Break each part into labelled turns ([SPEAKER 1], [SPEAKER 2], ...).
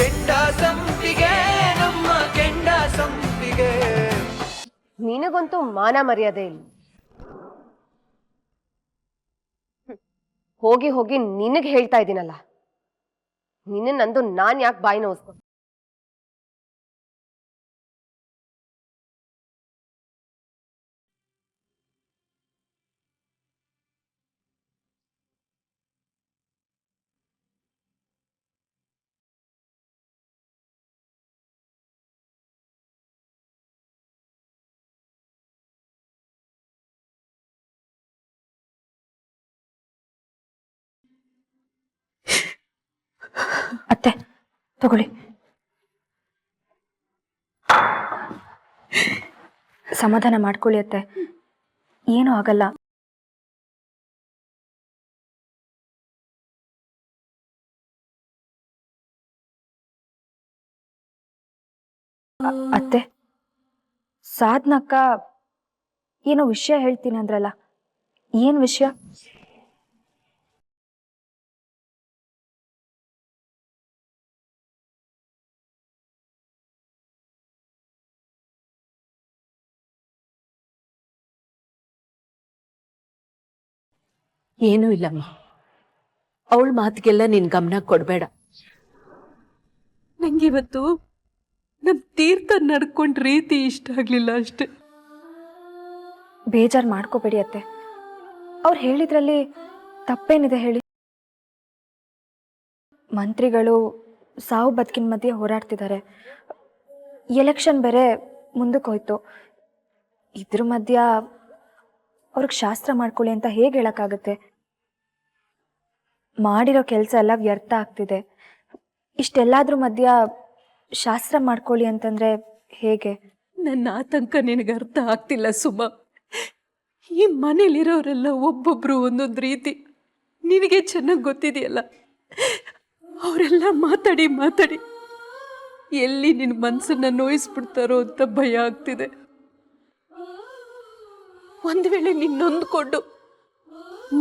[SPEAKER 1] ಕೆಂಡ ಸಂಪಿಗೆ ನಮ್ಮ ಕೆಂಡ ಸಂಪಿಗೆ.
[SPEAKER 2] ನಿನಗಂತೂ ಮಾನ ಮರ್ಯಾದೆ ಇಲ್ಲ. ಹೋಗಿ ಹೋಗಿ ನಿನಗೆ ಹೇಳ್ತಾ ಇದ್ದೀನಲ್ಲ, ನಿನ್ನಂದು ನಾನ್ ಯಾಕೆ ಬಾಯಿ ನೋಯಿಸ್ಕೊ.
[SPEAKER 3] ಅತ್ತೆ ತಗೊಳ್ಳಿ. ಸಮಾಧಾನ ಮಾಡ್ಕೊಳ್ಳಿ ಅತ್ತೆ, ಏನೂ ಆಗಲ್ಲ. ಅತ್ತೆ, ಸಾಧನಕ್ಕ ಏನೋ ವಿಷಯ ಹೇಳ್ತೀನಿ ಅಂದ್ರಲ್ಲ, ಏನ್ ವಿಷಯ?
[SPEAKER 4] ಏನೂ ಇಲ್ಲಮ್ಮ, ಅವಳ ಮಾತಿಗೆಲ್ಲ ನೀನ್ ಗಮನ ಕೊಡ್ಬೇಡ. ನಂಗಿವತ್ತು ನಮ್ ತೀರ್ಥ ನಡ್ಕೊಂಡ್ ರೀತಿ ಇಷ್ಟ ಆಗ್ಲಿಲ್ಲ ಅಷ್ಟೆ.
[SPEAKER 3] ಬೇಜಾರು ಮಾಡ್ಕೋಬೇಡಿ ಅತ್ತೆ, ಅವ್ರು ಹೇಳಿದ್ರಲ್ಲಿ ತಪ್ಪೇನಿದೆ ಹೇಳಿ? ಮಂತ್ರಿಗಳು ಸಾವು ಬದುಕಿನ ಮಧ್ಯೆ ಹೋರಾಡ್ತಿದ್ದಾರೆ. ಎಲೆಕ್ಷನ್ ಬೇರೆ ಮುಂದಕ್ಕೆ ಹೋಯ್ತು. ಇದ್ರ ಮಧ್ಯ ಅವ್ರಿಗೆ ಶಾಸ್ತ್ರ ಮಾಡ್ಕೊಳ್ಳಿ ಅಂತ ಹೇಗೆ ಹೇಳಕ್ಕಾಗತ್ತೆ? ಮಾಡಿರೋ ಕೆಲಸ ಎಲ್ಲ ವ್ಯರ್ಥ ಆಗ್ತಿದೆ. ಇಷ್ಟೆಲ್ಲಾದ್ರೂ ಮಧ್ಯ ಶಾಸ್ತ್ರ ಮಾಡ್ಕೊಳ್ಳಿ ಅಂತಂದ್ರೆ ಹೇಗೆ?
[SPEAKER 4] ನನ್ನ ಆತಂಕ ನಿನಗೆ ಅರ್ಥ ಆಗ್ತಿಲ್ಲ ಸುಮಾ. ಈ ಮನೇಲಿರೋರೆಲ್ಲ ಒಬ್ಬೊಬ್ರು ಒಂದೊಂದು ರೀತಿ, ನಿನಗೆ ಚೆನ್ನಾಗಿ ಗೊತ್ತಿದೆಯಲ್ಲ. ಅವರೆಲ್ಲ ಮಾತಾಡಿ ಮಾತಾಡಿ ಎಲ್ಲಿ ನಿನ್ನ ಮನಸ್ಸನ್ನ ನೋಯಿಸ್ಬಿಡ್ತಾರೋ ಅಂತ ಭಯ ಆಗ್ತಿದೆ. ಒಂದು ವೇಳೆ ನಿನ್ನೊಂದ್ಕೊಂಡು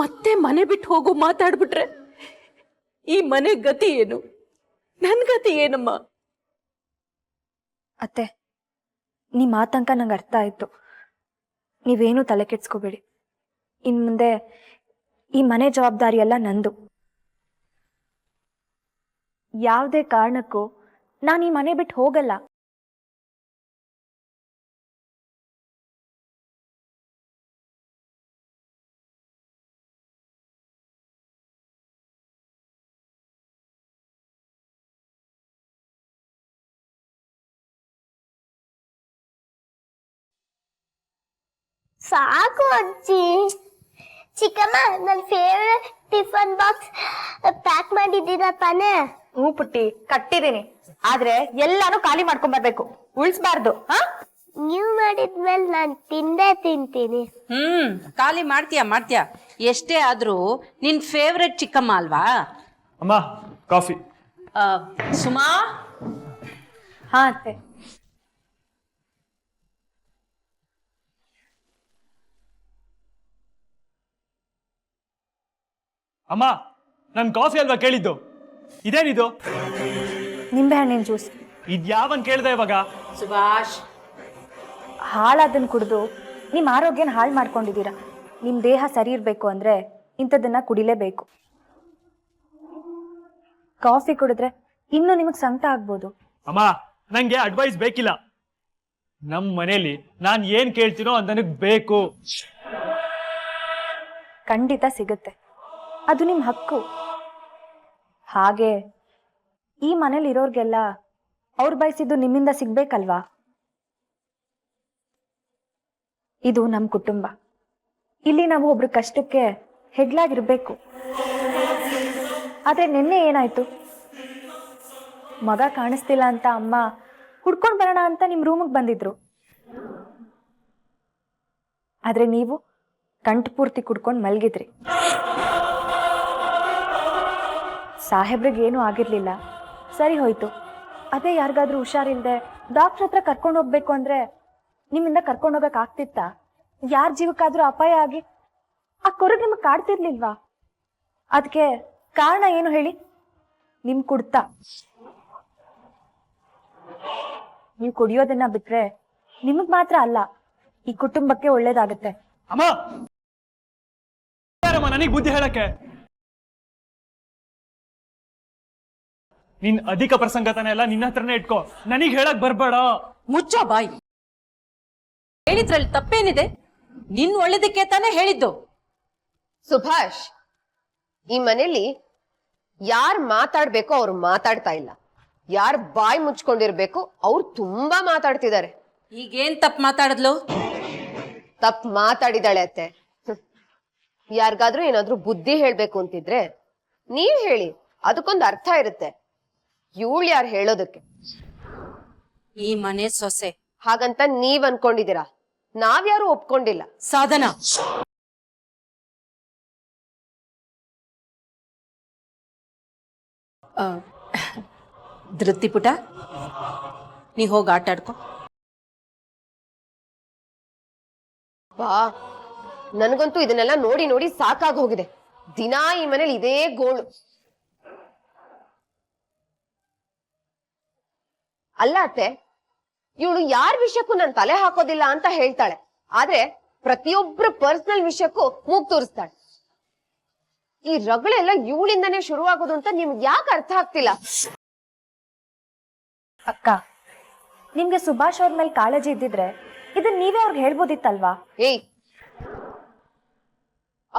[SPEAKER 4] ಮತ್ತೆ ಮನೆ ಬಿಟ್ಟು ಹೋಗೋ ಮಾತಾಡ್ಬಿಟ್ರೆ ಈ ಮನೆ ಗತಿ ಏನು? ನನ್ನ ಗತಿ ಏನಮ್ಮ?
[SPEAKER 3] ಅತ್ತೆ, ನಿಮ್ಮ ಆತಂಕ ನಂಗೆ ಅರ್ಥ ಆಯ್ತು. ನೀವೇನು ತಲೆ ಕೆಡ್ಸ್ಕೋಬೇಡಿ. ಇನ್ನು ಮುಂದೆ ಈ ಮನೆ ಜವಾಬ್ದಾರಿ ಎಲ್ಲ ನಂದು. ಯಾವುದೇ ಕಾರಣಕ್ಕೂ ನಾನು ಈ ಮನೆ ಬಿಟ್ಟು ಹೋಗಲ್ಲ.
[SPEAKER 5] ಸಾಕು ಅಜ್ಜಿ. ಚಿಕ್ಕಮ್ಮ, ನನ್ನ ಫೇವ್ರೆಟ್ ಟಿಫನ್ ಬಾಕ್ಸ್ ಪ್ಯಾಕ್ ಮಾಡಿದ್ದೀರಾ ತಾನೇ?
[SPEAKER 3] ಹ್ಞೂ ಪುಟ್ಟಿ, ಕಟ್ಟಿದ್ದೀನಿ. ಆದ್ರೆ ಎಲ್ಲಾನು ಖಾಲಿ ಮಾಡ್ಕೊಂಡ್ ಬರ್ಬೇಕು, ಉಳಿಸ್ಬಾರ್ದು.
[SPEAKER 5] ನೀವು ಮಾಡಿದ್ಮೇಲೆ ನಾನು ತಿಂದೇ ತಿಂತೀನಿ.
[SPEAKER 6] ಖಾಲಿ ಮಾಡ್ತೀಯಾ? ಎಷ್ಟೇ ಆದ್ರೂ ನಿನ್ ಫೇವ್ರೆಟ್ ಚಿಕ್ಕಮ್ಮ ಅಲ್ವಾ?
[SPEAKER 7] ಅಮ್ಮ, ಕಾಫಿ.
[SPEAKER 6] ಸುಮಾ.
[SPEAKER 3] ಹಾ ಅತ್ತೆ.
[SPEAKER 7] ಅಮ್ಮ, ನನ್ ಕಾಫಿ ಅಲ್ವಾ ಕೇಳಿದ್ದು? ಇದೇನಿದು?
[SPEAKER 3] ನಿಂಬೆಹಣ್ಣಿನ ಜ್ಯೂಸ್.
[SPEAKER 7] ಇದ್ಯಾವನ್ ಕೇಳ್ದೆ ಇವಾಗ?
[SPEAKER 6] ಸುಭಾಷ್,
[SPEAKER 3] ಹಾಳಾದನ್ ಕುಡಿದು ನಿಮ್ಮ ಆರೋಗ್ಯನ ಹಾಳು ಮಾಡ್ಕೊಂಡಿದ್ದೀರಾ. ನಿಮ್ಮ ದೇಹ ಸರಿ ಇರಬೇಕು ಅಂದ್ರೆ ಇಂಥದನ್ನ ಕುಡಿಲೇಬೇಕು. ಕಾಫಿ ಕುಡಿದ್ರೆ ಇನ್ನು ನಿಮಗೆ ಸಂಕಟ ಆಗ್ಬೋದು.
[SPEAKER 7] ಅಮ್ಮ, ನಂಗೆ ಅಡ್ವೈಸ್ ಬೇಕಿಲ್ಲ. ನಮ್ ಮನೇಲಿ ನಾನ್ ಏನ್ ಕೇಳ್ತೀನೋ ಅದು ನನಗ್ ಬೇಕು.
[SPEAKER 3] ಖಂಡಿತ ಸಿಗುತ್ತೆ, ಅದು ನಿಮ್ಮ ಹಕ್ಕು. ಹಾಗೆ ಈ ಮನೇಲಿ ಇರೋರ್ಗೆಲ್ಲ ಅವ್ರು ಬಯಸಿದ್ದು ನಿಮ್ಮಿಂದ ಸಿಗ್ಬೇಕಲ್ವಾ? ಇದು ನಮ್ಮ ಕುಟುಂಬ. ಇಲ್ಲಿ ನಾವು ಒಬ್ರ ಕಷ್ಟಕ್ಕೆ ಹೆಗ್ಲಾಗಿರ್ಬೇಕು. ಆದ್ರೆ ನಿನ್ನೆ ಏನಾಯ್ತು? ಮಗ ಕಾಣಿಸ್ತಿಲ್ಲ ಅಂತ ಅಮ್ಮ ಹುಡ್ಕೊಂಡ್ ಬರೋಣ ಅಂತ ನಿಮ್ ರೂಮಿಗೆ ಬಂದಿದ್ರು. ಆದ್ರೆ ನೀವು ಕಂಠಪೂರ್ತಿ ಕುಡ್ಕೊಂಡು ಮಲಗಿದ್ರಿ. ಸಾಹೇಬ್ರಿಗೆ ಏನೂ ಆಗಿರ್ಲಿಲ್ಲ, ಸರಿ ಹೋಯ್ತು. ಅದೇ ಯಾರಿಗಾದ್ರೂ ಹುಷಾರಿಲ್ದೆ ಡಾಕ್ಟರ್ ಹತ್ರ ಕರ್ಕೊಂಡು ಹೋಗ್ಬೇಕು ಅಂದ್ರೆ ನಿಮ್ಮಿಂದ ಕರ್ಕೊಂಡು ಹೋಗಕ್ ಆಗ್ತಿತ್ತಾ? ಯಾರ ಜೀವಕ್ಕಾದ್ರೂ ಅಪಾಯ ಆಗಿ ಆ ಕೊರಗ್ ನಿಮಗೆ ಕಾಡ್ತಿರ್ಲಿಲ್ವಾ? ಅದಕ್ಕೆ ಕಾರಣ ಏನು ಹೇಳಿ? ನಿಮ್ ಕುಡ್ತ. ನೀವು ಕುಡಿಯೋದನ್ನ ಬಿಟ್ರೆ ನಿಮಗ್ ಮಾತ್ರ ಅಲ್ಲ, ಈ ಕುಟುಂಬಕ್ಕೆ ಒಳ್ಳೇದಾಗತ್ತೆ.
[SPEAKER 7] ಅಮ್ಮ ಯಾರಮ್ಮ ನನಗ್ ಬುದ್ಧಿ ಹೇಳಕ್ಕೆ? ನಿನ್ ಅಧಿಕ ಪ್ರಸಂಗತನ ಎಲ್ಲ ನಿನ್ನ ಹತ್ರನೇ ಇಟ್ಕೋ, ನನಗ್ ಹೇಳಕ್ ಬರ್ಬೇಡ.
[SPEAKER 6] ಮುಚ್ಚೋ ಬಾಯಿ. ಹೇಳಿದ್ರಲ್ಲಿ ತಪ್ಪೇನಿದೆ? ನಿನ್ ಒಳ್ಳೇದಕ್ಕೆ ತಾನೇ ಹೇಳಿದ್ದು.
[SPEAKER 2] ಸುಭಾಷ್, ಈ ಮನೇಲಿ ಯಾರ್ ಮಾತಾಡ್ಬೇಕೋ ಅವ್ರು ಮಾತಾಡ್ತಾ ಇಲ್ಲ, ಯಾರ್ ಬಾಯಿ ಮುಚ್ಕೊಂಡಿರ್ಬೇಕು ಅವ್ರು ತುಂಬಾ ಮಾತಾಡ್ತಿದ್ದಾರೆ.
[SPEAKER 6] ಈಗೇನ್ ತಪ್ಪು ಮಾತಾಡಿದ್ಲು?
[SPEAKER 2] ತಪ್ಪು ಮಾತಾಡಿದಾಳೆ ಅತ್ತೆ. ಯಾರಿಗಾದ್ರೂ ಏನಾದ್ರೂ ಬುದ್ಧಿ ಹೇಳ್ಬೇಕು ಅಂತಿದ್ರೆ ನೀವ್ ಹೇಳಿ, ಅದಕ್ಕೊಂದು ಅರ್ಥ ಇರುತ್ತೆ. ಇವಳು ಯಾರು ಹೇಳೋದಕ್ಕೆ?
[SPEAKER 6] ಈ ಮನೆ ಸೊಸೆ
[SPEAKER 2] ಹಾಗಂತ ನೀವ್ ಅನ್ಕೊಂಡಿದೀರಾ, ನಾವ್ಯಾರು ಒಪ್ಕೊಂಡಿಲ್ಲ.
[SPEAKER 6] ಸಾಧನ, ಧೃತಿ ಪುಟ, ನೀ ಹೋಗಿ ಆಟ ಆಡ್ಕೊ.
[SPEAKER 2] ಬಾ, ನನ್ಗಂತೂ ಇದನ್ನೆಲ್ಲ ನೋಡಿ ನೋಡಿ ಸಾಕಾಗಿ ಹೋಗಿದೆ. ದಿನಾ ಈ ಮನೇಲಿ ಇದೇ ಗೋಳು. ಅಲ್ಲ ಅತ್ತೆ, ಇವಳು ಯಾರ ವಿಷಯಕ್ಕೂ ನನ್ ತಲೆ ಹಾಕೋದಿಲ್ಲ ಅಂತ ಹೇಳ್ತಾಳೆ, ಆದ್ರೆ ಪ್ರತಿಯೊಬ್ರು ಪರ್ಸನಲ್ ವಿಷಯಕ್ಕೂ ಮೂಗ್ ತೋರಿಸ್ತಾಳೆ. ಈ ರಗಳೆಲ್ಲ ಇವಳಿಂದಾನೇ ಶುರುವಾಗೋದು ಅಂತ ನಿಮ್ಗೆ ಯಾಕೆ ಅರ್ಥ ಆಗ್ತಿಲ್ಲ?
[SPEAKER 3] ಅಕ್ಕ, ನಿಮ್ಗೆ ಸುಭಾಷ್ ಅವ್ರ ಮೇಲೆ ಕಾಳಜಿ ಇದ್ದಿದ್ರೆ ಇದನ್ನ ನೀವೇ ಅವ್ರಿಗೆ ಹೇಳ್ಬೋದಿತ್ತಲ್ವಾ?
[SPEAKER 2] ಏಯ್,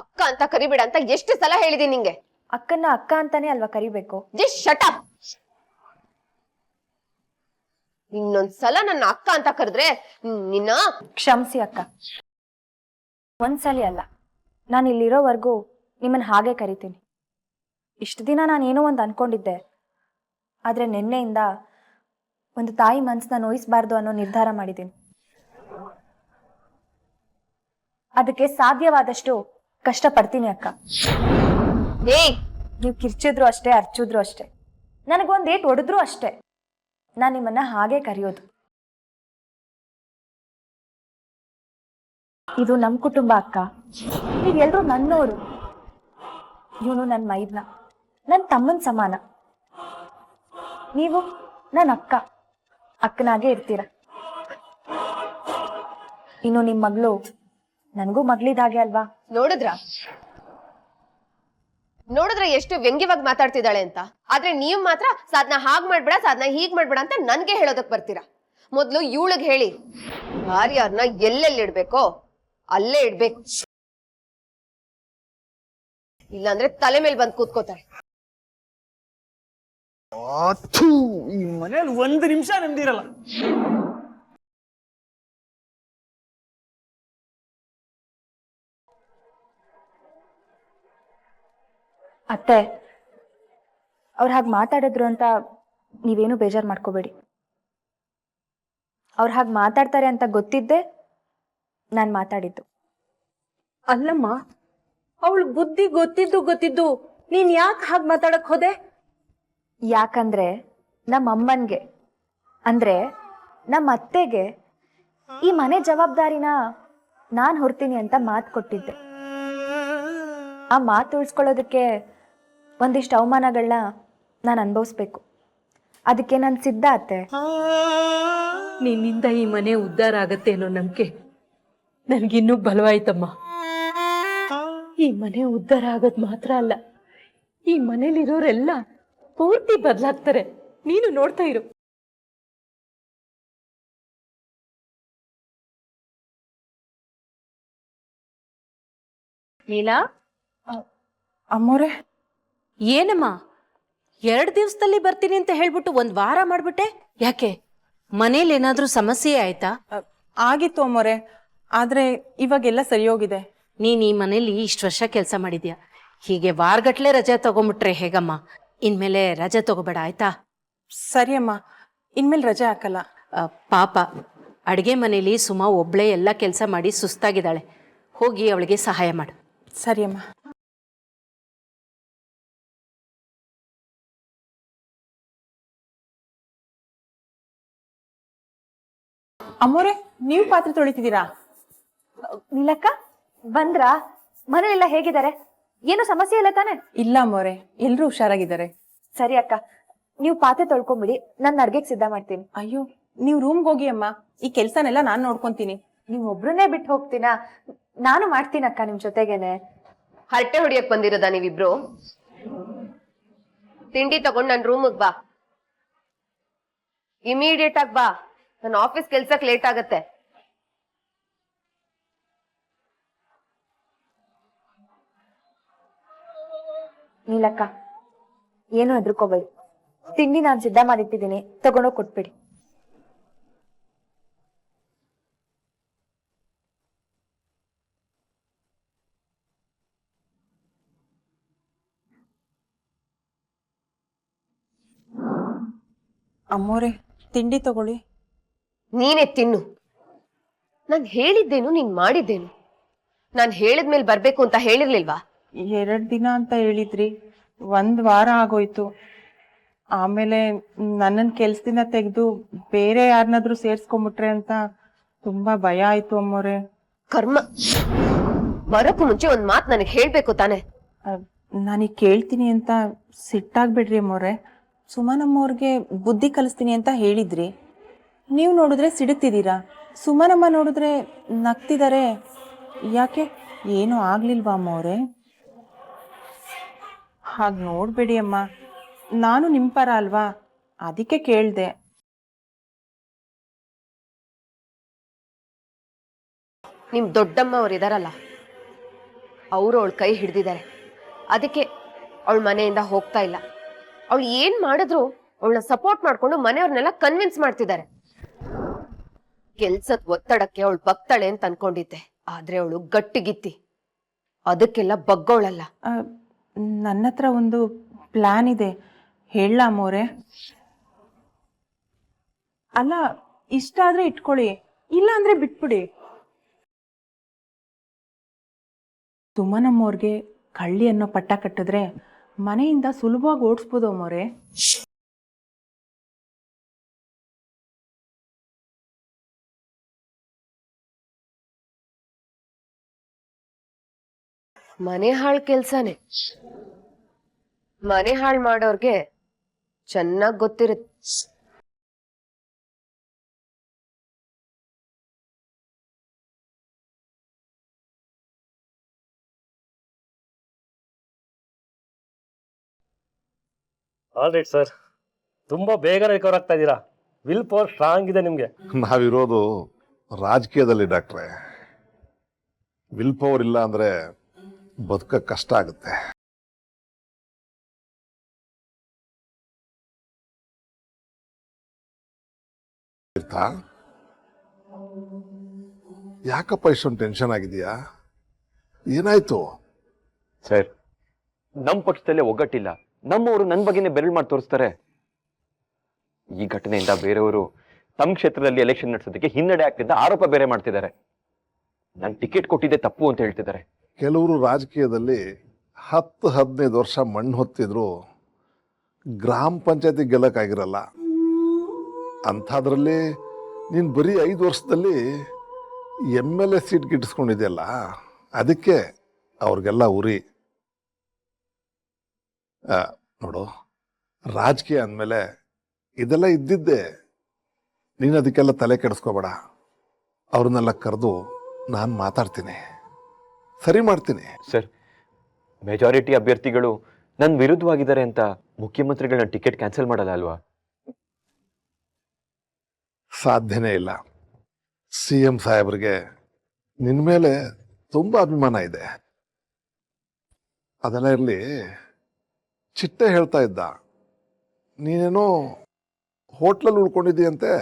[SPEAKER 2] ಅಕ್ಕ ಅಂತ ಕರಿಬೇಡ ಅಂತ ಎಷ್ಟು ಸಲ ಹೇಳಿದೀನಿ ನಿಂಗೆ?
[SPEAKER 3] ಅಕ್ಕನ್ನ ಅಕ್ಕ ಅಂತಾನೆ ಅಲ್ವಾ ಕರಿಬೇಕು?
[SPEAKER 2] Just shut up. ಇನ್ನೊಂದ್ಸಲ ನನ್ನ ಅಕ್ಕ ಅಂತ ಕರೆದ್ರೆ ನಿನ್ನ
[SPEAKER 3] ಕ್ಷಮಿಸಿ ಅಕ್ಕ. ಒಂದ್ಸಲಿ ಅಲ್ಲ, ನಾನು ಇಲ್ಲಿರೋವರೆಗೂ ನಿಮ್ಮನ್ನ ಹಾಗೆ ಕರಿತೀನಿ. ಇಷ್ಟು ದಿನ ನಾನು ಏನೋ ಒಂದು ಅನ್ಕೊಂಡಿದ್ದೆ, ಆದ್ರೆ ನಿನ್ನೆಯಿಂದ ಒಂದು ತಾಯಿ ಮನ್ಸನ್ನ ನೋಯಿಸಬಾರ್ದು ಅನ್ನೋ ನಿರ್ಧಾರ ಮಾಡಿದ್ದೀನಿ. ಅದಕ್ಕೆ ಸಾಧ್ಯವಾದಷ್ಟು ಕಷ್ಟ ಪಡ್ತೀನಿ ಅಕ್ಕ.
[SPEAKER 2] ಏಯ್,
[SPEAKER 3] ನೀವು ಕಿರ್ಚಿದ್ರು ಅಷ್ಟೇ, ಅರ್ಚಿದ್ರು ಅಷ್ಟೇ, ನನಗೊಂದು ಏಟ್ ಹೊಡೆದ್ರು ಅಷ್ಟೇ, ನಾನು ನಿಮ್ಮನ್ನ ಹಾಗೆ ಕರೆಯೋದು. ಇದು ನಮ್ಮ ಕುಟುಂಬ ಅಕ್ಕ, ನೀವೆಲ್ಲರೂ ನನ್ನೋರು. ಇವನು ನನ್ನ ಮೈದ್ನ, ನನ್ನ ತಮ್ಮನ ಸಮಾನ. ನೀವು ನನ್ನ ಅಕ್ಕ, ಅಕ್ಕನಾಗೆ ಇರ್ತೀರ. ಇನ್ನು ನಿಮ್ಮ ಮಗಳು ನನಗೂ ಮಗಳಿದಾಗೆ ಅಲ್ವಾ?
[SPEAKER 2] ನೋಡಿದ್ರ ಎಷ್ಟು ವ್ಯಂಗ್ಯವಾಗಿ ಮಾತಾಡ್ತಿದ್ದಾಳೆ ಅಂತ. ಆದ್ರೆ ನೀವ್ ಮಾತ್ರ ಸಾಧನ ಹಾಗ್ ಮಾಡ್ಬೇಡ, ಸಾಧನ ಹೀಗ್ ಮಾಡ್ಬೇಡ ಅಂತ ನನ್ಗೆ ಹೇಳೋದಕ್ ಬರ್ತೀರಾ. ಮೊದ್ಲು ಇವಳಿಗೆ ಹೇಳಿ, ಯಾರ್ಯಾರನ್ನ ಎಲ್ಲೆಲ್ಲಿ ಇಡ್ಬೇಕೋ ಅಲ್ಲೇ ಇಡ್ಬೇಕು, ಇಲ್ಲಾಂದ್ರೆ ತಲೆ ಮೇಲೆ ಬಂದ್ ಕೂತ್ಕೋತಾರೆ.
[SPEAKER 7] ಈ ಮನೇಲಿ ಒಂದು ನಿಮಿಷ ನೆಮ್ಮದಿರಲ್ಲ.
[SPEAKER 3] ಅತ್ತೆ, ಅವ್ರು ಹಾಗೆ ಮಾತಾಡಿದ್ರು ಅಂತ ನೀವೇನು ಬೇಜಾರು ಮಾಡ್ಕೋಬೇಡಿ. ಅವ್ರು ಹಾಗೆ ಮಾತಾಡ್ತಾರೆ ಅಂತ ಗೊತ್ತಿದ್ದೆ ನಾನು ಮಾತಾಡಿದ್ದು.
[SPEAKER 6] ಅಲ್ಲಮ್ಮ, ಅವಳು ಬುದ್ಧಿ ಗೊತ್ತಿದ್ದು ನೀನ್ ಯಾಕೆ ಹಾಗೆ ಮಾತಾಡಕ್ ಹೋದೆ?
[SPEAKER 3] ಯಾಕಂದ್ರೆ ನಮ್ಮ ಅಮ್ಮನ್ಗೆ, ಅಂದ್ರೆ ನಮ್ಮ ಅತ್ತೆಗೆ ಈ ಮನೆ ಜವಾಬ್ದಾರಿನ ನಾನು ಹೊರ್ತೀನಿ ಅಂತ ಮಾತು ಕೊಟ್ಟಿದ್ದೆ. ಆ ಮಾತು ಉಳಿಸ್ಕೊಳ್ಳೋದಕ್ಕೆ ಒಂದಿಷ್ಟು ಅವಮಾನಗಳನ್ನ ನಾನು ಅನುಭವಿಸ್ಬೇಕು. ಅದಕ್ಕೆ ನಾನು ಸಿದ್ಧ ಅತ್ತೆ.
[SPEAKER 4] ನಿನ್ನಿಂದ ಈ ಮನೆ ಉದ್ಧಾರ ಆಗತ್ತೆ ಅನ್ನೋ ನಂಬಿಕೆ ನನಗಿನ್ನೂ ಬಲವಾಯ್ತಮ್ಮ. ಈ ಮನೆ ಉದ್ಧಾರ ಆಗೋದು ಮಾತ್ರ ಅಲ್ಲ, ಈ ಮನೇಲಿರೋರೆಲ್ಲ ಪೂರ್ತಿ ಬದಲಾಗ್ತಾರೆ. ನೀನು ನೋಡ್ತಾ ಇರು.
[SPEAKER 6] ನೀಲಾ,
[SPEAKER 3] ಅಮ್ಮೋರೆ,
[SPEAKER 6] ಏನಮ್ಮ 2 ದಿವಸದಲ್ಲಿ ಬರ್ತೀನಿ ಅಂತ ಹೇಳ್ಬಿಟ್ಟು 1 ವಾರ ಮಾಡ್ಬಿಟ್ಟೆ? ಯಾಕೆ, ಮನೇಲಿ ಏನಾದ್ರೂ ಸಮಸ್ಯೆ ಆಯ್ತಾ?
[SPEAKER 8] ಆಗಿತ್ತು ಅಮ್ಮೋರೆ, ಆದ್ರೆ ಇವಾಗೆಲ್ಲ ಸರಿ ಹೋಗಿದೆ.
[SPEAKER 6] ನೀನ್ ಈ ಮನೇಲಿ ಇಷ್ಟು ವರ್ಷ ಕೆಲಸ ಮಾಡಿದ್ಯಾ, ಹೀಗೆ ವಾರಗಟ್ಲೆ ರಜೆ ತಗೊಂಬಿಟ್ರೆ ಹೇಗಮ್ಮ? ಇನ್ಮೇಲೆ ರಜೆ ತಗೋಬೇಡ ಆಯ್ತಾ?
[SPEAKER 8] ಸರಿ ಅಮ್ಮ, ಇನ್ಮೇಲೆ ರಜೆ ಹಾಕಲ್ಲ.
[SPEAKER 6] ಪಾಪ, ಅಡುಗೆ ಮನೇಲಿ ಸುಮಾ ಒಬ್ಳೆ ಎಲ್ಲ ಕೆಲಸ ಮಾಡಿ ಸುಸ್ತಾಗಿದ್ದಾಳೆ. ಹೋಗಿ ಅವಳಿಗೆ ಸಹಾಯ ಮಾಡು.
[SPEAKER 8] ಸರಿ ಅಮ್ಮ. ಅಮ್ಮೋರೆ, ನೀವು ಪಾತ್ರೆ ತೊಳಿತಿದ್ದೀರಾ?
[SPEAKER 3] ನೀಲಕ್ಕ ಬಂದ್ರಾ? ಮನೇಲೆಲ್ಲ ಹೇಗಿದ್ದಾರೆ? ಏನು ಸಮಸ್ಯೆ ಇಲ್ಲ ತಾನೆ?
[SPEAKER 8] ಇಲ್ಲ ಅಮ್ಮೋರೆ, ಎಲ್ರೂ ಹುಷಾರಾಗಿದ್ದಾರೆ.
[SPEAKER 3] ಸರಿ ಅಕ್ಕ, ನೀವು ಪಾತ್ರೆ ತೊಳ್ಕೊಂಬಿಡಿ, ನನ್ನ ಅಡ್ಗೆಗೆ ಸಿದ್ಧ ಮಾಡ್ತೀನಿ.
[SPEAKER 8] ಅಯ್ಯೋ, ನೀವು ರೂಮ್ಗೆ ಹೋಗಿ ಅಮ್ಮ, ಈ ಕೆಲ್ಸನೆಲ್ಲ ನಾನು ನೋಡ್ಕೊಂತೀನಿ.
[SPEAKER 3] ನೀವು ಒಬ್ರನ್ನೇ ಬಿಟ್ಟು ಹೋಗ್ತೀನಾ? ನಾನು ಮಾಡ್ತೀನಕ್ಕ ನಿಮ್ ಜೊತೆಗೇನೆ.
[SPEAKER 2] ಹರಟೆ ಹೊಡಿಯಕ್ ಬಂದಿರೋದ ನೀವಿಬ್ರು? ತಿಂಡಿ ತಗೊಂಡ್ ನನ್ ರೂಮಿಗ್ ಬಾ, ಇಮಿಡಿಯೇಟ್ ಆಗಿ ಬಾ. ನನ್ನ ಆಫೀಸ್ ಕೆಲ್ಸಕ್ ಲೇಟ್ ಆಗತ್ತೆ.
[SPEAKER 3] ನೀಲಕ್ಕ, ಏನು ಹೆದರ್ಕೋಬೇಡಿ. ತಿಂಡಿ ನಾನು ಸಿದ್ಧ ಮಾಡಿಟ್ಟಿದ್ದೀನಿ, ತಗೊಂಡೋಗಿ ಕೊಟ್ಬಿಡಿ.
[SPEAKER 8] ಅಮ್ಮೋರೆ, ತಿಂಡಿ ತಗೊಳ್ಳಿ.
[SPEAKER 2] ನೀನೇ ತಿನ್ನು. ನಾನ್ ಹೇಳಿದ್ದೇನು, ನೀನ್ ಮಾಡಿದ್ದೇನು? ನಾನ್ ಹೇಳಿದ್ಮೇಲೆ ಬರ್ಬೇಕು ಅಂತ ಹೇಳಿರ್ಲಿಲ್ವಾ?
[SPEAKER 8] 2 ದಿನ ಅಂತ ಹೇಳಿದ್ರಿ, 1 ವಾರ ಆಗೋಯ್ತು. ಆಮೇಲೆ ನನ್ನನ್ನು ಕೆಲ್ಸದಿಂದ ತೆಗೆದು ಬೇರೆ ಯಾರನ್ನಾದ್ರೂ ಸೇರ್ಸ್ಕೊಂಡ್ಬಿಟ್ರೆ ಅಂತ ತುಂಬಾ ಭಯ ಆಯ್ತು ಅಮ್ಮೋರೆ.
[SPEAKER 2] ಕರ್ಮ, ಬರೋಕ್ಕೂ ಮುಂಚೆ ಒಂದ್ ಮಾತ್ ನನಗೆ ಹೇಳ್ಬೇಕು ತಾನೆ?
[SPEAKER 8] ನಾನೀಗ ಕೇಳ್ತೀನಿ ಅಂತ ಸಿಟ್ಟಾಗ್ಬಿಡ್ರಿ ಅಮ್ಮೋರೆ. ಸುಮನಮ್ಮವ್ರಿಗೆ ಬುದ್ಧಿ ಕಲಿಸ್ತೀನಿ ಅಂತ ಹೇಳಿದ್ರಿ, ನೀವು ನೋಡಿದ್ರೆ ಸಿಡುತ್ತಿದ್ದೀರಾ. ಸುಮನಮ್ಮ ನೋಡಿದ್ರೆ ನಗ್ತಿದ್ದಾರೆ. ಯಾಕೆ, ಏನೂ ಆಗ್ಲಿಲ್ವಾ ಅಮ್ಮವ್ರೆ? ಹಾಗೆ ನೋಡ್ಬೇಡಿ ಅಮ್ಮ, ನಾನು ನಿಮ್ಮ ಪರ ಅಲ್ವಾ, ಅದಕ್ಕೆ ಕೇಳಿದೆ.
[SPEAKER 2] ನಿಮ್ ದೊಡ್ಡಮ್ಮ ಅವ್ರು ಇದಾರಲ್ಲ, ಅವರು ಅವಳ ಕೈ ಹಿಡ್ದಿದ್ದಾರೆ. ಅದಕ್ಕೆ ಅವಳ ಮನೆಯಿಂದ ಹೋಗ್ತಾ ಇಲ್ಲ. ಅವಳು ಏನ್ ಮಾಡಿದ್ರು ಅವಳನ್ನ ಸಪೋರ್ಟ್ ಮಾಡ್ಕೊಂಡು ಮನೆಯವ್ರನ್ನೆಲ್ಲ ಕನ್ವಿನ್ಸ್ ಮಾಡ್ತಿದ್ದಾರೆ. ಕೆಲ್ಸದ ಒತ್ತಡಕ್ಕೆ ಅವಳು ಬಗ್ತಾಳೆ ಅಂತ ಅನ್ಕೊಂಡಿದ್ದೆ, ಆದ್ರೆ ಅವಳು ಗಟ್ಟಿಗಿತ್ತಿ. ಅದಕ್ಕೆಲ್ಲ ಬಗ್ಗೋಳಲ್ಲ.
[SPEAKER 8] ನನ್ನ ಹತ್ರ ಒಂದು ಪ್ಲಾನ್ ಇದೆ, ಹೇಳ ಅಮ್ಮೋರೆ? ಅಲ್ಲ, ಇಷ್ಟ ಆದ್ರೆ ಇಟ್ಕೊಳ್ಳಿ, ಇಲ್ಲ ಅಂದ್ರೆ ಬಿಟ್ಬಿಡಿ. ಸುಮನಮ್ಮವ್ರಿಗೆ ಕಳ್ಳಿ ಅನ್ನೋ ಪಟ್ಟ ಕಟ್ಟಿದ್ರೆ ಮನೆಯಿಂದ ಸುಲಭವಾಗಿ ಓಡಿಸ್ಬೋದು ಅಮ್ಮೋರೆ.
[SPEAKER 2] ಮನೆ ಹಾಳ್ ಕೆಲ್ಸನೇ. ಮನೆ ಹಾಳ್ ಮಾಡೋರ್ಗೆ ಚೆನ್ನಾಗ್ ಗೊತ್ತಿರುತ್ತೆ.
[SPEAKER 9] ಆಲ್ ರೈಟ್ ಸರ್, ತುಂಬ ಬೇಗ ರಿಕವರ್ ಆಗ್ತಾ ಇದ್ದೀರಾ. ವಿಲ್ ಪವರ್ ಸ್ಟ್ರಾಂಗ್ ಇದೆ ನಿಮಗೆ.
[SPEAKER 10] ನಾವಿರೋದು ರಾಜಕೀಯದಲ್ಲಿ ಡಾಕ್ಟ್ರೆ. ವಿಲ್ ಪವರ್ ಇಲ್ಲ ಅಂದ್ರೆ ಬದುಕ ಕಷ್ಟ ಆಗುತ್ತೆ. ಯಾಕಪ್ಪ ಇಷ್ಟೊಂದು ಟೆನ್ಷನ್ ಆಗಿದೆಯಾ? ಏನಾಯ್ತು?
[SPEAKER 11] ಸರ್, ನಮ್ಮ ಪಕ್ಷದಲ್ಲೇ ಒಗ್ಗಟ್ಟಿಲ್ಲ. ನಮ್ಮವರು ನನ್ನ ಬಗ್ಗೆನೇ ಬೆರಳು ಮಾಡಿ ತೋರಿಸ್ತಾರೆ. ಈ ಘಟನೆಯಿಂದ ಬೇರೆಯವರು ತಮ್ಮ ಕ್ಷೇತ್ರದಲ್ಲಿ ಎಲೆಕ್ಷನ್ ನಡೆಸೋದಕ್ಕೆ ಹಿನ್ನಡೆ ಆಗ್ತಿದ್ದ ಆರೋಪ ಬೇರೆ ಮಾಡ್ತಿದ್ದಾರೆ. ನನ್ ಟಿಕೆಟ್ ಕೊಟ್ಟಿದ್ದೆ ತಪ್ಪು ಅಂತ ಹೇಳ್ತಿದ್ದಾರೆ.
[SPEAKER 10] ಕೆಲವರು ರಾಜಕೀಯದಲ್ಲಿ 10-15 ವರ್ಷ ಮಣ್ಣು ಹೊತ್ತಿದ್ರು ಗ್ರಾಮ ಪಂಚಾಯತಿ ಗೆಲ್ಲಕ್ಕಾಗಿರಲ್ಲ. ಅಂಥದ್ರಲ್ಲಿ ನೀನು ಬರೀ 5 ವರ್ಷದಲ್ಲಿ MLA ಸೀಟ್ ಗಿಟ್ಟಿಸ್ಕೊಂಡಿದೆಯಲ್ಲ, ಅದಕ್ಕೆ ಅವ್ರಿಗೆಲ್ಲ ಉರಿ. ನೋಡು, ರಾಜಕೀಯ ಅಂದಮೇಲೆ ಇದೆಲ್ಲ ಇದ್ದಿದ್ದೆ. ನೀನು ಅದಕ್ಕೆಲ್ಲ ತಲೆ ಕೆಡಿಸ್ಕೋಬೇಡ. ಅವ್ರನ್ನೆಲ್ಲ ಕರೆದು ನಾನು ಮಾತಾಡ್ತೀನಿ, ಸರಿ ಮಾಡ್ತೀನಿ.
[SPEAKER 11] ಸರ್, ಮೆಜಾರಿಟಿ ಅಭ್ಯರ್ಥಿಗಳು ನನ್ನ ವಿರುದ್ಧವಾಗಿದ್ದಾರೆ ಅಂತ ಮುಖ್ಯಮಂತ್ರಿಗಳನ್ನ ಟಿಕೆಟ್ ಕ್ಯಾನ್ಸಲ್ ಮಾಡಲ್ಲ ಅಲ್ವಾ?
[SPEAKER 10] ಸಾಧ್ಯನೇ ಇಲ್ಲ. CM ಸಾಹೇಬ್ರಿಗೆ ನಿನ್ನ ಮೇಲೆ ತುಂಬ ಅಭಿಮಾನ ಇದೆ. ಅದೆಲ್ಲ ಇರಲಿ, ಚಿಟ್ಟೆ ಹೇಳ್ತಾ ಇದ್ದ ನೀನೇನೋ ಹೋಟ್ಲಲ್ಲಿ ಉಳ್ಕೊಂಡಿದ್ದೀಯಂತೆ.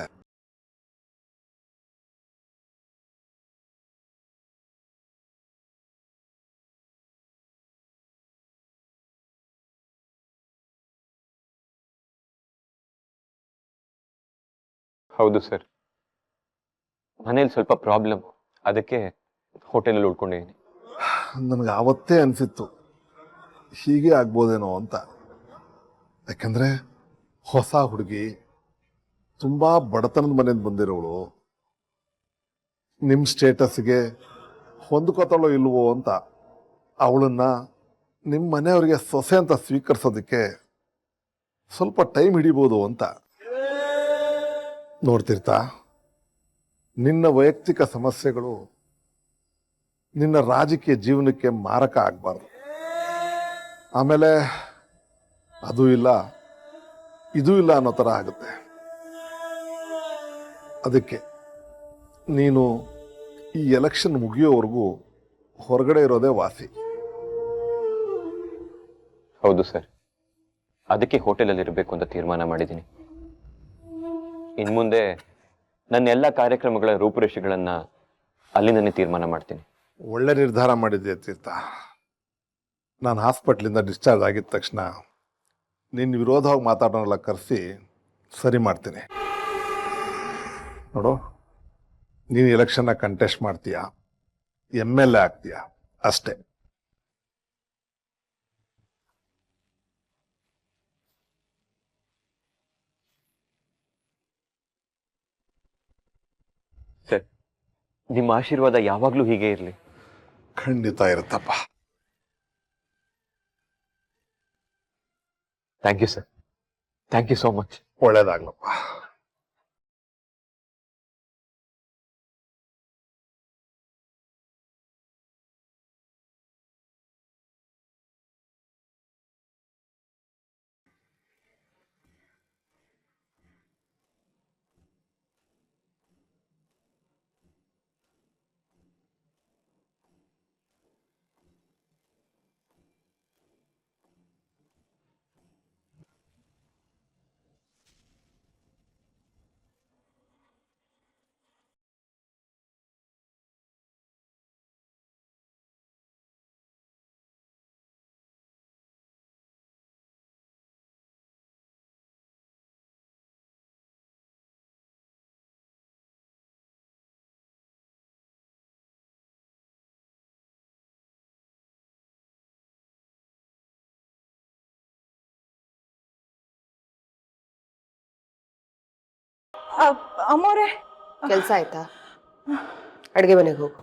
[SPEAKER 11] ಹೌದು ಸರ್, ಮನೇಲಿ ಸ್ವಲ್ಪ ಪ್ರಾಬ್ಲಮ್, ಅದಕ್ಕೆ ಹೋಟೆಲಲ್ಲಿ ಉಳ್ಕೊಂಡಿದ್ದೀನಿ.
[SPEAKER 10] ನನಗೆ ಆವತ್ತೇ ಅನಿಸಿತ್ತು ಹೀಗೆ ಆಗ್ಬೋದೇನೋ ಅಂತ. ಯಾಕಂದರೆ ಹೊಸ ಹುಡುಗಿ, ತುಂಬ ಬಡತನದ ಮನೆಯಿಂದ ಬಂದಿರೋಳು, ನಿಮ್ಮ ಸ್ಟೇಟಸ್ಗೆ ಹೊಂದ್ಕೋತಾಳೋ ಇಲ್ವೋ ಅಂತ ಅವಳನ್ನು ನಿಮ್ಮ ಮನೆಯವ್ರಿಗೆ ಸೊಸೆ ಅಂತ ಸ್ವೀಕರಿಸೋದಕ್ಕೆ ಸ್ವಲ್ಪ ಟೈಮ್ ಹಿಡಿಬೋದು ಅಂತ. ನೋಡ್ತಿರ್ತಾ, ನಿನ್ನ ವೈಯಕ್ತಿಕ ಸಮಸ್ಯೆಗಳು ನಿನ್ನ ರಾಜಕೀಯ ಜೀವನಕ್ಕೆ ಮಾರಕ ಆಗಬಾರ್ದು. ಆಮೇಲೆ ಅದು ಇಲ್ಲ ಇದೂ ಇಲ್ಲ ಅನ್ನೋ ಥರ ಆಗುತ್ತೆ. ಅದಕ್ಕೆ ನೀನು ಈ ಎಲೆಕ್ಷನ್ ಮುಗಿಯೋವರೆಗೂ ಹೊರಗಡೆ ಇರೋದೇ ವಾಸಿ.
[SPEAKER 11] ಹೌದು ಸರ್, ಅದಕ್ಕೆ ಹೋಟೆಲಲ್ಲಿ ಇರಬೇಕು ಅಂತ ತೀರ್ಮಾನ ಮಾಡಿದ್ದೀನಿ. ಇನ್ಮುಂದೆ ನನ್ನ ಎಲ್ಲ ಕಾರ್ಯಕ್ರಮಗಳ ರೂಪುರೇಷೆಗಳನ್ನ ಅಲ್ಲಿಂದನೇ ತೀರ್ಮಾನ ಮಾಡ್ತೀನಿ.
[SPEAKER 10] ಒಳ್ಳೆ ನಿರ್ಧಾರ ಮಾಡಿದ್ದೆ ತೀರ್ಥ. ನಾನು ಹಾಸ್ಪಿಟ್ಲಿಂದ ಡಿಸ್ಚಾರ್ಜ್ ಆಗಿದ ತಕ್ಷಣ ನಿನ್ನ ವಿರೋಧವಾಗಿ ಮಾತಾಡೋನೆಲ್ಲ ಕರೆಸಿ ಸರಿ ಮಾಡ್ತೀನಿ. ನೋಡು, ನೀನು ಎಲೆಕ್ಷನ್ನ ಕಂಟೆಸ್ಟ್ ಮಾಡ್ತೀಯಾ, MLA ಆಗ್ತೀಯಾ ಅಷ್ಟೇ.
[SPEAKER 11] ಸರ್, ನಿಮ್ಮ ಆಶೀರ್ವಾದ ಯಾವಾಗಲೂ ಹೀಗೆ ಇರಲಿ.
[SPEAKER 10] ಖಂಡಿತ ಇರುತ್ತಪ್ಪ.
[SPEAKER 11] Thank you sir, thank you so much.
[SPEAKER 10] ಒಳ್ಳೇದಾಗ್ಲಪ್ಪ.
[SPEAKER 8] ಅಮ್ಮೋರೆ,
[SPEAKER 2] ಕೆಲ್ಸ ಆಯ್ತಾ? ಅಡ್ಗೆ ಮನೆಗೆ ಹೋಗು.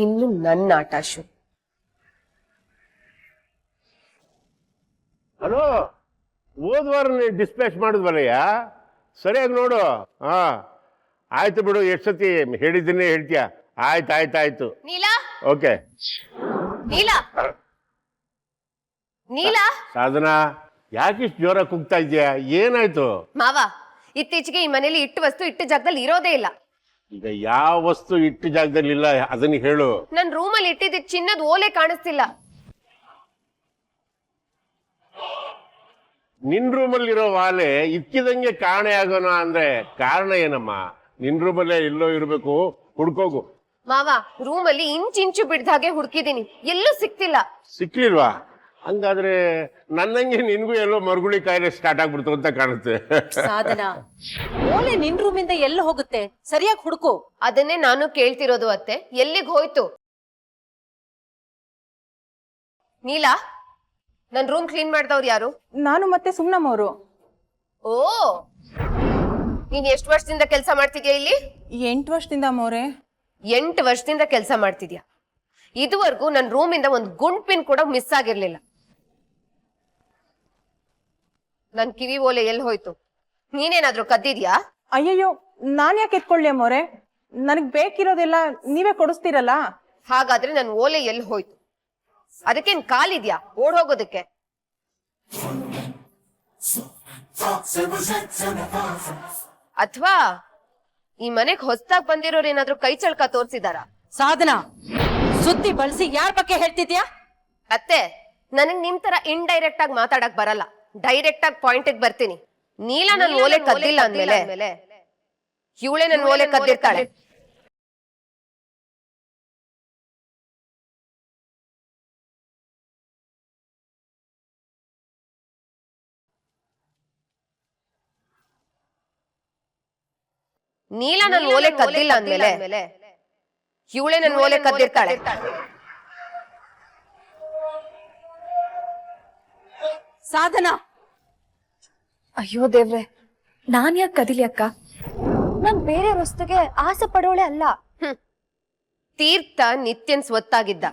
[SPEAKER 2] ಇನ್ನು ನನ್ನ ಆಟ ಶುರು.
[SPEAKER 12] ಹಲೋ, ಹೋದ್ವಾರ ನೀನು ಡಿಸ್ಪ್ಯಾಚ್ ಮಾಡಿದ್ವಲ್ಲಯ್ಯ, ಸರಿಯಾಗಿ ನೋಡು. ಹಾ, ಆಯ್ತು ಬಿಡು, ಎಷ್ಟು ಸತಿ ಹೇಳಿದ್ದೀನಿ ಹೇಳ್ತೀಯ. ಆಯ್ತು.
[SPEAKER 2] ನೀಲಾ,
[SPEAKER 12] ಓಕೆ.
[SPEAKER 2] ನೀಲಾ, ನೀಲಾ.
[SPEAKER 12] ಸಾಧನಾ, ಯಾಕಿಷ್ಟು ಜೋರ ಕುಗ್ತಾ ಇದೆಯಾ? ಏನಾಯ್ತು?
[SPEAKER 2] ಮಾವ, ಇತ್ತೀಚೆಗೆ ಈ ಮನೇಲಿ ಇಟ್ಟು ವಸ್ತು ಇಟ್ಟು ಜಾಗದಲ್ಲಿ ಇರೋದೇ ಇಲ್ಲ.
[SPEAKER 12] ಈಗ ಯಾವ ವಸ್ತು ಇಟ್ಟು ಜಾಗದಲ್ಲಿ ಇಲ್ಲ ಅದನ್ನ ಹೇಳು.
[SPEAKER 2] ನನ್ ರೂಮಲ್ಲಿ ಇಟ್ಟಿದ್ದ ಚಿನ್ನದ ಓಲೆ ಕಾಣಿಸ್ತಿಲ್ಲ.
[SPEAKER 12] ನಿನ್ ರೂಮಲ್ಲಿರೋ ವಾಲೆ ಇಕ್ಕಿದಂಗೆ ಕಾಣೆ ಆಗೋಣ ಅಂದ್ರೆ ಕಾರಣ ಏನಮ್ಮ? ನಿನ್ ರೂಮಲ್ಲೇ ಎಲ್ಲೋ ಇರ್ಬೇಕು, ಹುಡ್ಕೋಗು.
[SPEAKER 2] ಮಾವ, ರೂಮಲ್ಲಿ ಇಂಚು ಬಿಡ್ದ ಹಾಗೆ ಹುಡುಕಿದೀನಿ, ಎಲ್ಲೂ ಸಿಕ್ತಿಲ್ಲ.
[SPEAKER 12] ಸಿಕ್ಲಿಲ್ವಾ? ಹಂಗಾದ್ರೆ ನನ್ನಂಗೆ ನಿನ್ಗೂ ಎಲ್ಲೋ ಮರುಗುಳಿ ಕಾಯಿಲೆ ಸ್ಟಾರ್ಟ್ ಆಗ್ಬಿಡ್ತು ಅಂತ ಕಾಣುತ್ತೆ.
[SPEAKER 6] ಸಾಧನಾ, ಓಲೆ ನಿನ್ ರೂಮಿಂದ ಎಲ್ಲ ಹೋಗುತ್ತೆ, ಸರಿಯಾಗಿ ಹುಡುಕು.
[SPEAKER 2] ಅದನ್ನೇ ನಾನು ಕೇಳ್ತಿರೋದು ಅತ್ತೆ, ಎಲ್ಲಿಗೆ ಹೋಯ್ತು? ನೀಲಾ, ನನ್ ರೂಮ್ ಕ್ಲೀನ್ ಮಾಡ್ದವ್ರು ಯಾರು?
[SPEAKER 8] ನಾನು ಮತ್ತೆ ಸುಮ್ನಮ್ಮವರು.
[SPEAKER 2] ಓ, ನೀನ್ ಎಷ್ಟು ವರ್ಷದಿಂದ ಕೆಲಸ ಮಾಡ್ತಿದ್ಯಾ ಇಲ್ಲಿ?
[SPEAKER 8] 8 ವರ್ಷದಿಂದ ಅಮ್ಮೋರೆ.
[SPEAKER 2] 8 ವರ್ಷದಿಂದ ಕೆಲಸ ಮಾಡ್ತಿದ್ಯಾ? ಇದುವರೆಗೂ ನನ್ನ ರೂಮಿಂದ ಒಂದು ಗುಂಡ್ಪಿನ್ ಕೂಡ ಮಿಸ್ ಆಗಿರ್ಲಿಲ್ಲ. ನನ್ ಕಿವಿ ಓಲೆ ಎಲ್ಲಿ ಹೋಯ್ತು? ನೀನೇನಾದ್ರೂ ಕದ್ದಿದ್ಯಾ?
[SPEAKER 8] ಅಯ್ಯಯ್ಯೋ, ನಾನ್ ಯಾಕೆ ಎತ್ಕೊಳ್ಳಿ ಅಮ್ಮೋರೆ? ನನಗ್ ಬೇಕಿರೋದೆಲ್ಲ ನೀವೇ ಕೊಡಿಸ್ತೀರಲ್ಲ.
[SPEAKER 2] ಹಾಗಾದ್ರೆ ನನ್ ಓಲೆ ಎಲ್ಲಿ ಹೋಯ್ತು? ಅದಕ್ಕೇನ್ ಕಾಲಿದ್ಯಾ ಓಡ್ ಹೋಗೋದಕ್ಕೆ? ಅಥವಾ ಈ ಮನೆಗ್ ಹೊಸ್ದಾಗ್ ಬಂದಿರೋರು ಏನಾದ್ರೂ ಕೈ ಚಳಕ ತೋರ್ಸಿದಾರ?
[SPEAKER 6] ಸಾಧನಾ, ಸುದ್ದಿ ಬಳಸಿ ಯಾರ ಬಗ್ಗೆ ಹೇಳ್ತಿದ್ಯಾ?
[SPEAKER 2] ಅತ್ತೆ, ನನಗ್ ನಿಮ್ ತರ ಇಂಡೈರೆಕ್ಟ್ ಆಗಿ ಮಾತಾಡಕ್ ಬರಲ್ಲ, ಡೈರೆಕ್ಟ್ ಆಗಿ ಪಾಯಿಂಟ್ ಬರ್ತೀನಿ. ನೀಲ ನನ್ ಓಲೆ ಕದ್ದಿಲ್ಲ ಅಂದ್ಮೇಲೆ ಇವಳೆ ನನ್ ಓಲೆ ಕದ್ದಿರ್ತಾಳೆ. ನೀಲ ನನ್ ಓಲೆ ಕದ್ದಿಲ್ಲ ಅಂದ್ಮೇಲೆ ಇವಳೆ ನನ್ ಓಲೆ ಕದ್ದಿರ್ತಾಳೆ.
[SPEAKER 6] ಸಾಧನಾ,
[SPEAKER 3] ಅಯ್ಯೋ ದೇವ್ರೆ, ನಾನ್ ಯಾಕೆ ಕದಿಲಿ ಅಕ್ಕ? ನಾನ್ ಬೇರೆ ವಸ್ತುಗೆ ಆಸೆ ಪಡೋಳೆ ಅಲ್ಲ.
[SPEAKER 2] ತೀರ್ಥ ನಿತ್ಯನ್ ಸ್ವತ್ತಾಗಿದ್ದ.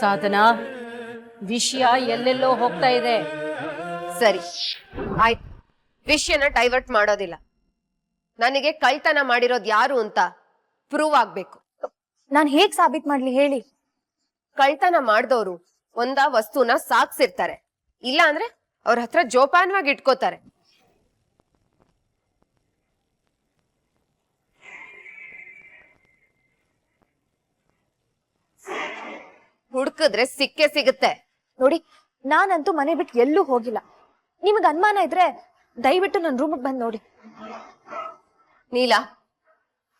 [SPEAKER 6] ಸಾಧನಾ, ವಿಷಯ ಎಲ್ಲೆಲ್ಲೋ ಹೋಗ್ತಾ ಇದೆ.
[SPEAKER 2] ಸರಿ ಆಯ್ತು, ವಿಷಯನ ಡೈವರ್ಟ್ ಮಾಡೋದಿಲ್ಲ. ನನಗೆ ಕಳ್ತನ ಮಾಡಿರೋದು ಯಾರು ಅಂತ ಪ್ರೂವ್ ಆಗ್ಬೇಕು.
[SPEAKER 3] ನಾನು ಹೇಗ್ ಸಾಬೀತ್ ಮಾಡ್ಲಿ ಹೇಳಿ?
[SPEAKER 2] ಕಳ್ತನ ಮಾಡಿದವರು ಒಂದ ವಸ್ತುನ ಸಾಕ್ಸಿರ್ತಾರೆ, ಇಲ್ಲ ಅಂದ್ರೆ ಅವ್ರ ಹತ್ರ ಜೋಪಾನವಾಗಿ ಇಟ್ಕೋತಾರೆ. ಹುಡ್ಕಿದ್ರೆ ಸಿಕ್ಕೇ ಸಿಗುತ್ತೆ.
[SPEAKER 3] ನೋಡಿ, ನಾನಂತೂ ಮನೆ ಬಿಟ್ಟು ಎಲ್ಲೂ ಹೋಗಿಲ್ಲ. ನಿಮಗೆ ಅನುಮಾನ ಇದ್ರೆ ದಯವಿಟ್ಟು ನನ್ನ ರೂಮಿಗೆ ಬಂದು ನೋಡಿ.
[SPEAKER 2] ನೀಲಾ,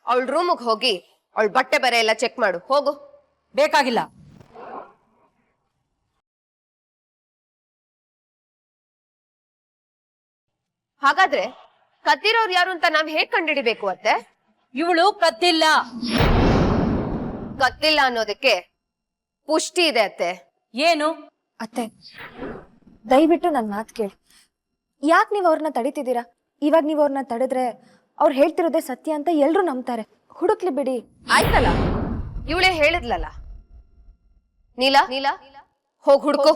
[SPEAKER 2] ಅವಳ ರೂಮಿಗೆ ಹೋಗಿ ಅವಳ ಬಟ್ಟೆ ಬರೆ ಎಲ್ಲ ಚೆಕ್ ಮಾಡು. ಹೋಗು.
[SPEAKER 6] ಬೇಕಾಗಿಲ್ಲ.
[SPEAKER 2] ಹಾಗಾದ್ರೆ ಕದ್ದಿರೋರು ಯಾರು ಅಂತ ನಾವ್ ಹೇಗ್ ಕಂಡಿಡಿಬೇಕು ಅತ್ತೆ?
[SPEAKER 6] ಇವಳು ಕದ್ದಿಲ್ಲ.
[SPEAKER 2] ಕದ್ದಿಲ್ಲ ಅನ್ನೋದಕ್ಕೆ ಪುಷ್ಟಿ ಇದೆ ಅತ್ತೆ.
[SPEAKER 6] ಏನು?
[SPEAKER 3] ಅತ್ತೆ, ದಯವಿಟ್ಟು ನನ್ನ ಮಾತು ಕೇಳಿ. ಯಾಕೆ ನೀವು ಅವ್ರನ್ನ ತಡಿತಿದ್ದೀರಾ? ಇವಾಗ ನೀವು ಅವ್ರನ್ನ ತಡೆದ್ರೆ ಅವ್ರು ಹೇಳ್ತಿರೋದೇ ಸತ್ಯ ಅಂತ ಎಲ್ರು ನಂಬ್ತಾರೆ. ಹುಡುಕ್ಲಿ ಬಿಡಿ.
[SPEAKER 2] ಆಯ್ತಲ್ಲ, ಇವಳೇ ಹೇಳಿದ್ಲಲ್ಲ. ನೀಲಾ, ಹೋಗ್ ಹುಡ್ಕೋ.